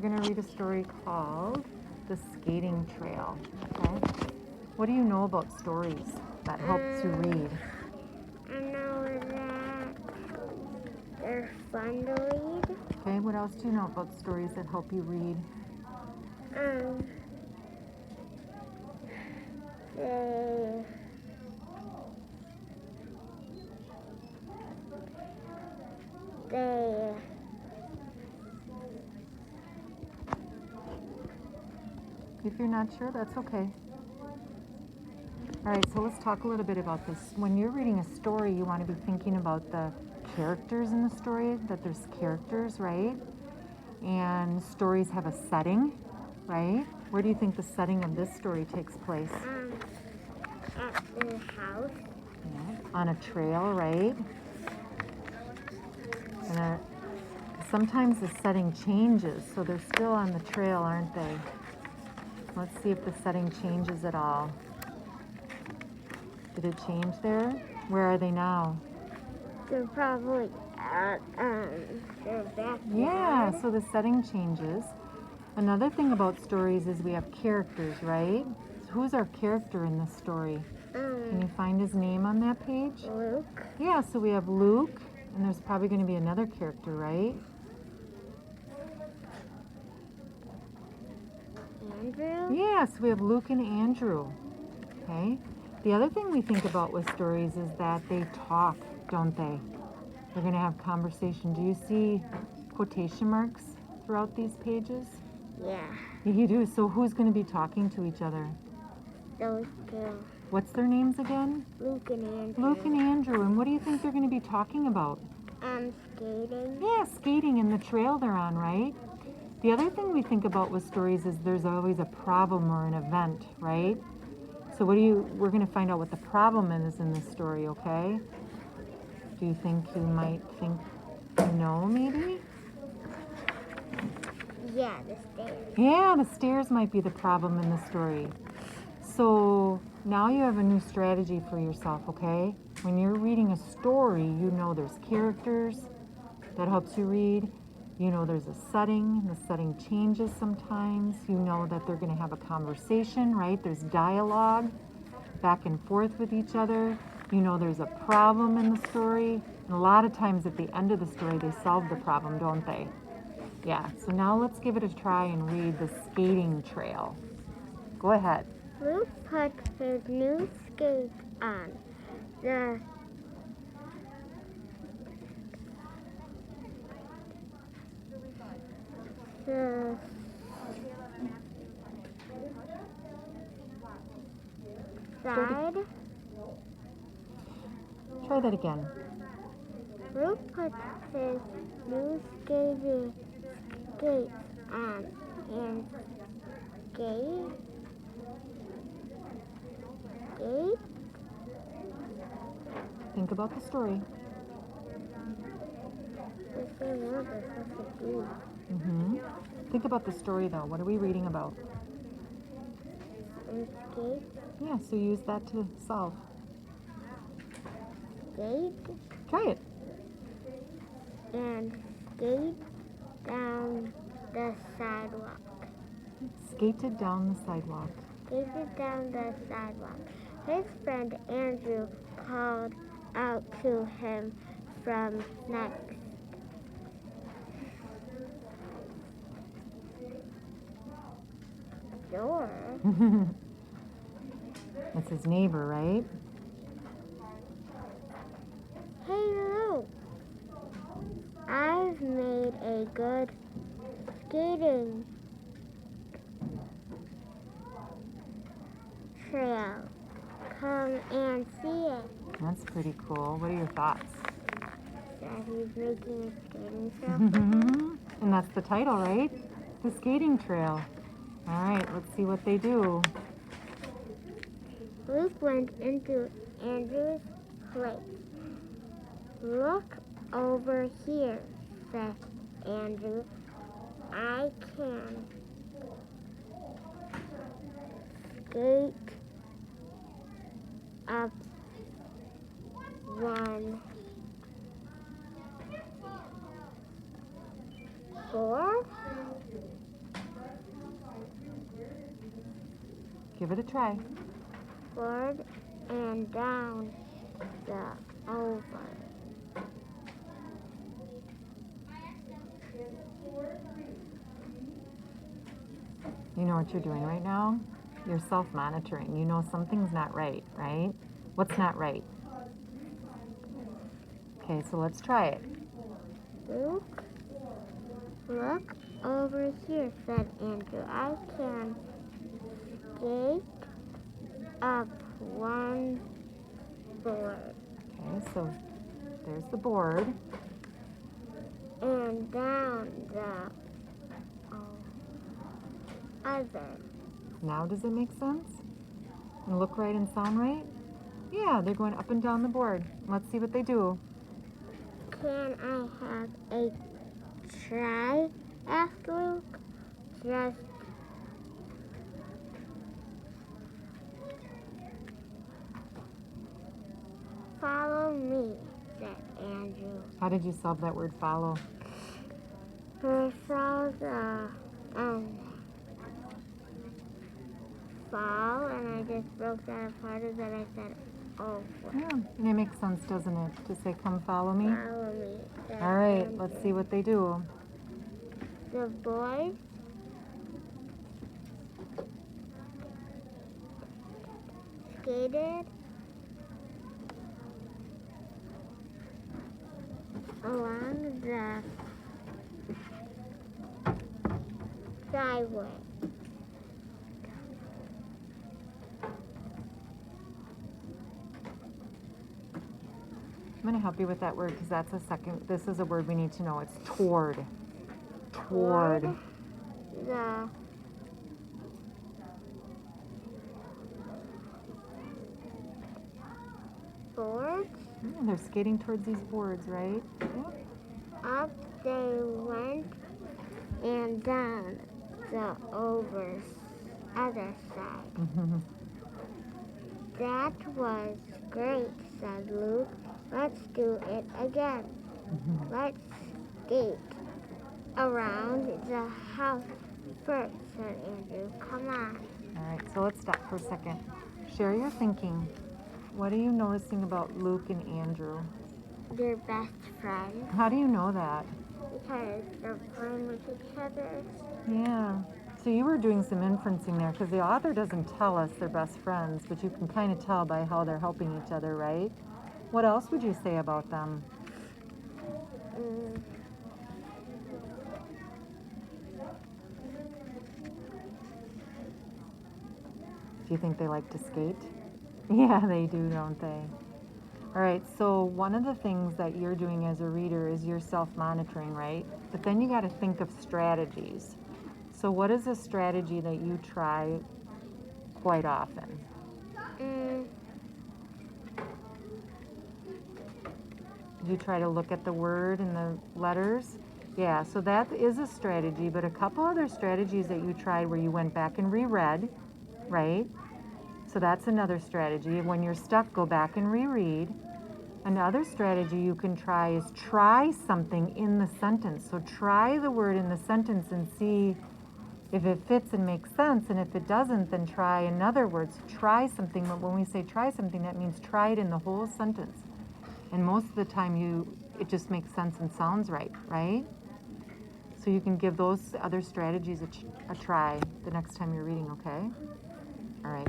going to read a story called The Skating Trail. Okay? What do you know about stories that help to read? I know that they're fun to read. Okay, what else do you know about stories that help you read? They If you're not sure, that's okay. All right, so let's talk a little bit about this. When you're reading a story, you want to be thinking about the characters in the story, that there's characters, right? And stories have a setting, right? Where do you think the setting of this story takes place? at the house. Yeah, on a trail, right? And sometimes the setting changes, so they're still on the trail, aren't they? Let's see if the setting changes at all. Did it change there? Where are they now? They're probably at their backyard. Yeah, so the setting changes. Another thing about stories is we have characters, right? Who's our character in this story? Can you find his name on that page? Luke. Yeah, so we have Luke, and there's probably going to be another character, right? Andrew. Yes, we have Luke and Andrew. Okay. The other thing we think about with stories is that they talk, don't they? They're going to have conversation. Do you see quotation marks throughout these pages? Yeah. You do. So who's going to be talking to each other? Those two. What's their names again? Luke and Andrew. Luke and Andrew. And what do you think they're going to be talking about? Skating. Yeah, skating in the trail they're on, right? The other thing we think about with stories is there's always a problem or an event, right? So we're going to find out what the problem is in this story, okay? Do you think you might think you know, maybe? Yeah, the stairs. Yeah, the stairs might be the problem in the story. So now you have a new strategy for yourself, okay? When you're reading a story, you know there's characters that helps you read. You know there's a setting, and the setting changes sometimes. You know that they're going to have a conversation, right? There's dialogue back and forth with each other. You know there's a problem in the story. And a lot of times at the end of the story, they solve the problem, don't they? Yeah, so now let's give it a try and read The Skating Trail. Go ahead. Luke put his new skates on. The side. Try that again. Luke put his new skates on and skate. Think about the story. Think about the story, though. What are we reading about? And skate. Yeah, so use that to solve. Skate. Try it. And skate down the sidewalk. Skated down the sidewalk. Skated down the sidewalk. His friend Andrew called out to him from next door. That's his neighbor, right? Hey Luke, I've made a good skating trail. Come and see it. That's pretty cool. What are your thoughts? That he's making a skating trail. And that's the title, right? The Skating Trail. All right, let's see what they do. Luke went into Andrew's place. Look over here, said Andrew. I can skate up one, four, Give it a try. Forward and down the over. You know what you're doing right now? You're self-monitoring. You know something's not right, right? What's not right? Okay, so let's try it. Luke, look over here, said Andrew. I can skate up one board Okay, so there's the board. and down the other. Now does it make sense? And look right and sound right? Yeah, they're going up and down the board. Let's see what they do. Can I have a try? Asked Luke. Just follow me, said Andrew. How did you solve that word follow? I saw the fall, and I just broke that apart, and then I said, oh, Yeah, and it makes sense, doesn't it? To say, come follow me. follow me. said All right, Andrew. let's see what they do. The boys skated along the skyway. I'm going to help you with that word because that's a second. This is a word we need to know. It's toward. Toward. The boards. Yeah, they're skating towards these boards, right? Yeah. Up they went and down the other side. Mhm. That was great, said Luke. Let's do it again. Mhm. Let's skate around the house first, said Andrew. Come on. All right, so let's stop for a second. Share your thinking. What are you noticing about Luke and Andrew? They're best friends How do you know that? because they're playing with each other. Yeah. So you were doing some inferencing there because the author doesn't tell us they're best friends, but you can kind of tell by how they're helping each other, right? What else would you say about them? Mm, Do you think they like to skate? Yeah, they do, don't they? All right, so one of the things that you're doing as a reader is you're self-monitoring, right? But then you got to think of strategies. So what is a strategy that you try quite often? mm, You try to look at the word and the letters? Yeah, so that is a strategy, but a couple other strategies that you tried where you went back and reread, right? So that's another strategy. When you're stuck, go back and reread. Another strategy you can try is try something in the sentence. So try the word in the sentence and see if it fits and makes sense. And if it doesn't, then try another word. So try something. But when we say try something, that means try it in the whole sentence. And most of the time it just makes sense and sounds right, right? So you can give those other strategies a try the next time you're reading, okay? All right.